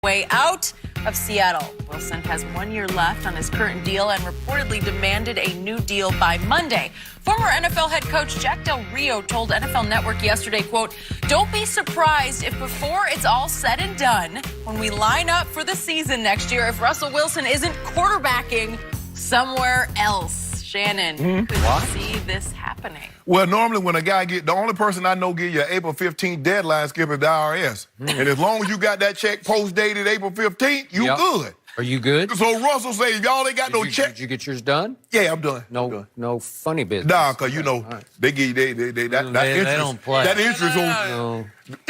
way out of Seattle. Wilson has 1 year left on his current deal and reportedly demanded a new deal by Monday. Former NFL head coach Jack Del Rio told NFL Network yesterday, quote, "Don't be surprised if before it's all said and done, when we line up for the season next year, if Russell Wilson isn't quarterbacking somewhere else." Shannon, could you see this happening? Well, normally when a guy the only person I know get your April 15th deadline, Skip, is the IRS. And as long as you got that check post-dated April 15th, you good. Are you good? So Russell says, y'all ain't got no check. Did you get yours done? Yeah, I'm done. No funny business. Nah, because, you know, they give you, that interest. They don't play. That interest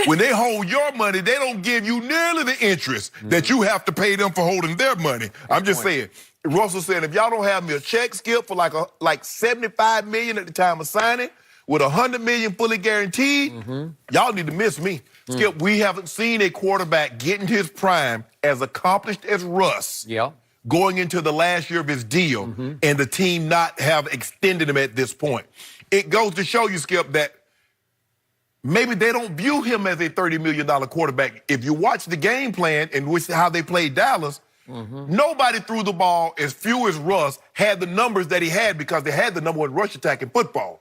when they hold your money, they don't give you nearly the interest that you have to pay them for holding their money. I'm just saying. Russell said, if y'all don't have me a check, Skip, for like $75 million at the time of signing, with $100 million fully guaranteed, y'all need to miss me. Skip, we haven't seen a quarterback get into his prime as accomplished as Russ going into the last year of his deal and the team not have extended him at this point. It goes to show you, Skip, that maybe they don't view him as a $30 million quarterback. If you watch the game plan and how they played Dallas, nobody threw the ball as few as Russ had the numbers that he had because they had the number one rush attack in football.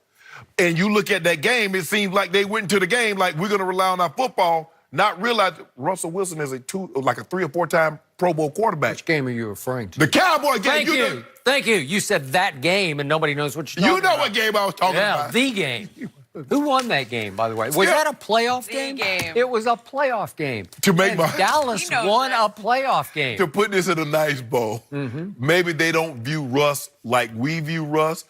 And you look at that game, it seems like they went into the game like we're going to rely on our football, not realize Russell Wilson is a 3 or 4 time Pro Bowl quarterback. Which game are you referring to? The Cowboy game. Thank you. You said that game, and nobody knows what you're talking about. You know what game I was talking about. Yeah, the game. Who won that game, by the way? Was that a playoff game? It was a playoff game. Dallas won a playoff game. To put this in a nice bow, maybe they don't view Russ like we view Russ.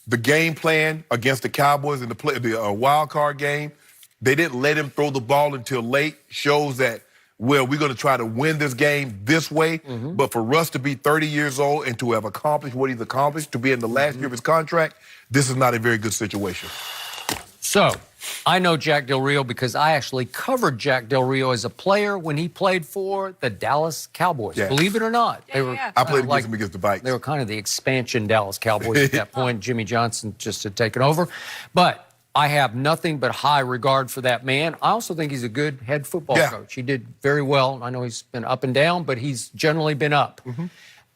The game plan against the Cowboys in the wild card game, they didn't let him throw the ball until late. Shows that, well, we're going to try to win this game this way. But for Russ to be 30 years old and to have accomplished what he's accomplished, to be in the last year of his contract, this is not a very good situation. So, I know Jack Del Rio because I actually covered Jack Del Rio as a player when he played for the Dallas Cowboys. Yeah. Believe it or not. I played against him against the Vikings. They were kind of the expansion Dallas Cowboys at that point. Jimmy Johnson just had taken over. But I have nothing but high regard for that man. I also think he's a good head football coach. He did very well. I know he's been up and down, but he's generally been up.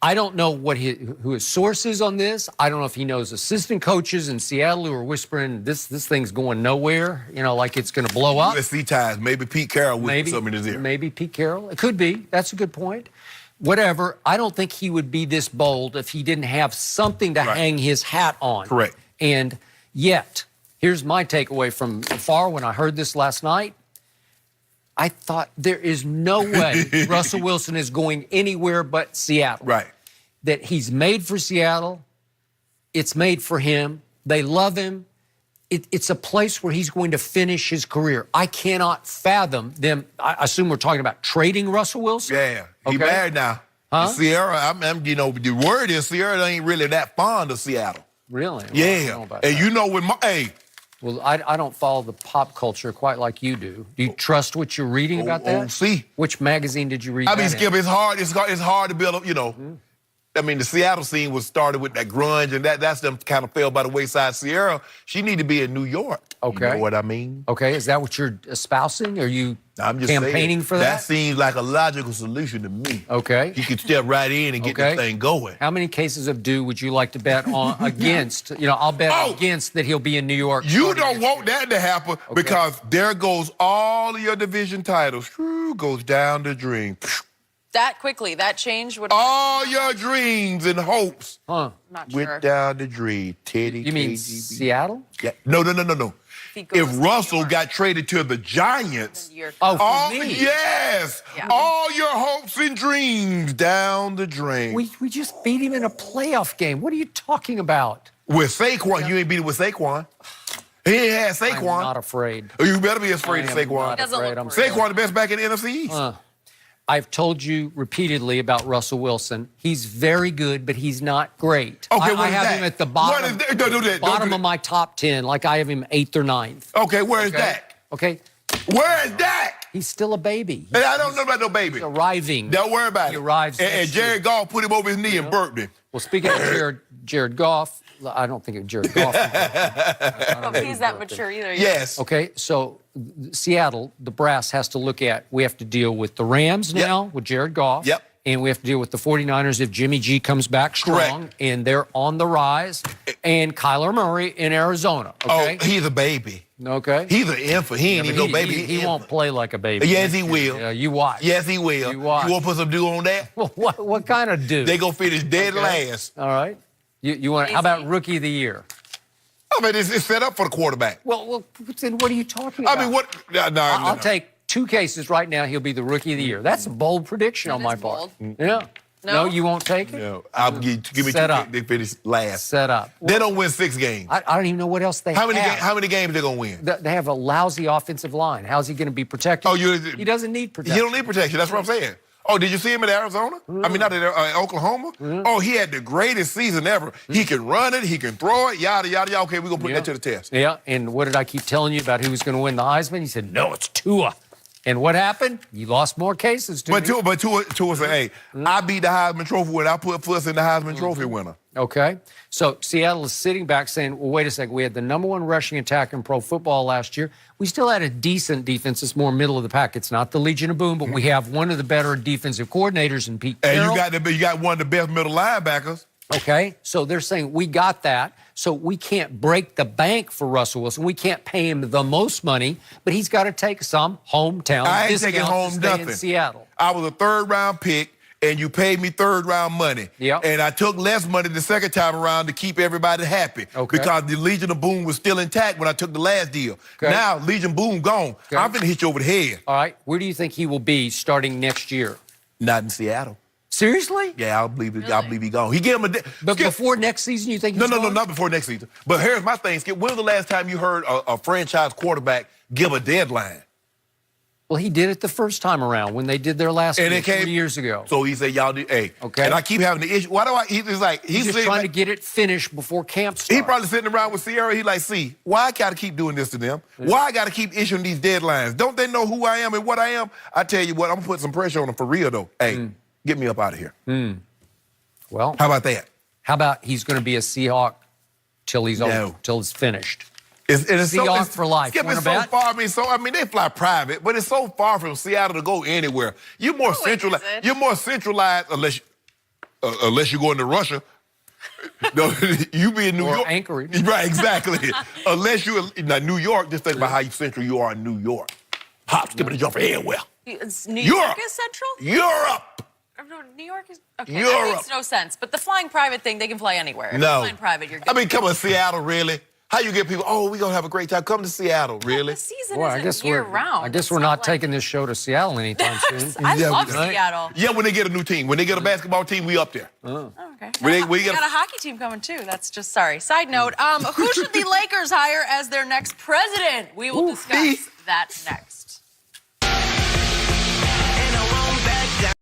I don't know who his source is on this. I don't know if he knows assistant coaches in Seattle who are whispering this thing's going nowhere, you know, like it's going to blow up. USC ties. Maybe Pete Carroll whispered something in his ear. Maybe Pete Carroll. It could be. That's a good point. Whatever. I don't think he would be this bold if he didn't have something to hang his hat on. Correct. And yet, here's my takeaway from afar when I heard this last night. I thought there is no way Russell Wilson is going anywhere but Seattle. Right. That he's made for Seattle. It's made for him. They love him. It's a place where he's going to finish his career. I cannot fathom them. I assume we're talking about trading Russell Wilson? Yeah. He married now. Sierra, you know, the word is Sierra ain't really that fond of Seattle. Really? Yeah. Well, I don't know about that. You know when well, I don't follow the pop culture quite like you do. Do you trust what you're reading about that? See. Which magazine did you read I mean, Skip, it's hard to build up, you know. I mean, the Seattle scene was started with that grunge, and that's them kind of fell by the wayside. Sierra, she need to be in New York. Okay. You know what I mean? Okay, is that what you're espousing? Are you I'm just campaigning for that? That seems like a logical solution to me. Okay. You could step right in and get this thing going. How many cases of dew would you like to bet on against? You know, I'll bet against that he'll be in New York. You don't want that to happen because there goes all of your division titles. Goes down the drain. That quickly, that changed? All your dreams and hopes Not sure. went down the drain. Teddy, You mean Seattle? Yeah. No. If Russell got traded to the Giants, for me. Yes, all your hopes and dreams down the drain. We just beat him in a playoff game. What are you talking about? With Saquon, you ain't beat it with Saquon. He ain't had Saquon. I'm not afraid. You better be afraid of Saquon. Saquon the best back in the NFC East. I've told you repeatedly about Russell Wilson. He's very good, but he's not great. Okay, I have him at the bottom, bottom of my top 10, like I have him 8th or 9th. Okay, where is Dak? Okay. Where is Dak? He's still a baby. And I don't know about no baby. He's arriving. Don't worry about He it. arrives And next Jared year. Goff put him over his knee and burped him. Well, speaking of Jared Goff, I don't think of Jared Goff. I don't think he's that mature either. Yes. Okay, so Seattle, the brass has to look at, we have to deal with the Rams now with Jared Goff. Yep. And we have to deal with the 49ers if Jimmy G comes back strong. Correct. And they're on the rise. And Kyler Murray in Arizona. Okay. Oh, he's a baby. Okay. He's an infant. He ain't even no baby. He won't play like a baby. Yes, he will. Yeah, you watch. Yes, he will. You watch. You want to put some dew on that? Well, what kind of dude? They gonna finish dead last. All right. You want? How about Rookie of the Year? I mean, it's set up for the quarterback. Well, then what are you talking about? I mean, what? No, I'll take 2 cases right now. He'll be the Rookie of the Year. That's a bold prediction on my part. Yeah. No, you won't take it? No, I'll give me Set 2. up. They finish last. Set up. They don't win 6 games. I don't even know what else they How have. many games they gonna win? They have a lousy offensive line. How's he going to be protected? Oh, he doesn't need He protection. don't need protection. That's what I'm saying. Oh, did you see him in Arizona? I mean, not in Oklahoma. Oh, he had the greatest season ever. He can run it. He can throw it. Yada yada yada. Okay, we're gonna put that to the test. Yeah, and what did I keep telling you about who was going to win the Heisman? He said, no, it's Tua. And what happened? You lost more cases to me. But Tua said, hey, I beat the Heisman Trophy winner. I put Fuss in the Heisman Trophy winner. Okay. So Seattle is sitting back saying, well, wait a second. We had the #1 rushing attack in pro football last year. We still had a decent defense. It's more middle of the pack. It's not the Legion of Boom, but we have one of the better defensive coordinators in Pete Carroll. And you got one of the best middle linebackers. Okay. So they're saying we got that. So we can't break the bank for Russell Wilson. We can't pay him the most money, but he's got to take some hometown I ain't discount taking home to stay nothing. in Seattle. I was a 3rd-round pick, and you paid me 3rd-round money. Yep. And I took less money the second time around to keep everybody happy. Okay. Because the Legion of Boom was still intact when I took the last deal. Okay. Now, Legion Boom gone. Okay. I'm finna hit you over the head. All right. Where do you think he will be starting next year? Not in Seattle. Seriously? Yeah, I believe he gone. He gave him a... But before next season, you think he's No, gone? not before next season. But here's my thing, Skip. When was the last time you heard a franchise quarterback give a deadline? Well, he did it the first time around when they did their last And game it came 3 years ago. So he said, y'all do, hey. Okay. And I keep having the issue. Why do I, he's like, He's just trying to get it finished before camp starts. He probably sitting around with Sierra. He like, see, why I got to keep doing this to them? Why I got to keep issuing these deadlines? Don't they know who I am and what I am? I tell you what, I'm going to put some pressure on them for real, though. Hey, get me up out of here. Well, How about that? how about he's going to be a Seahawk till he's No. over, till it's finished? It's Seahawk for life. Skip, Wanna it's so bet? far. I mean, they fly private, but it's so far from Seattle to go anywhere. You're more centralized. is it? You're more centralized unless you go into Russia. No, you be in New Or York. Anchorage. Right, exactly. Unless you're in New York, just think about how central you are in New York. Hop, skip, and jump everywhere. New York Europe. is central? Europe. No, New York is... Okay, Europe. that makes no sense. But the flying private thing, they can fly anywhere. If No. you're flying private, you're good. I mean, come on, Seattle, really? How you get people, oh, we're going to have a great time. Come to Seattle, really? The season Boy, isn't year-round. I guess It's we're not like- taking this show to Seattle anytime soon. I Yeah, love right. Seattle. Yeah, when they get a new team. When they get a basketball team, we up there. Oh, okay. We We got got a hockey team coming, too. That's just, sorry. Side note, who should the Lakers hire as their next president? We will discuss that next.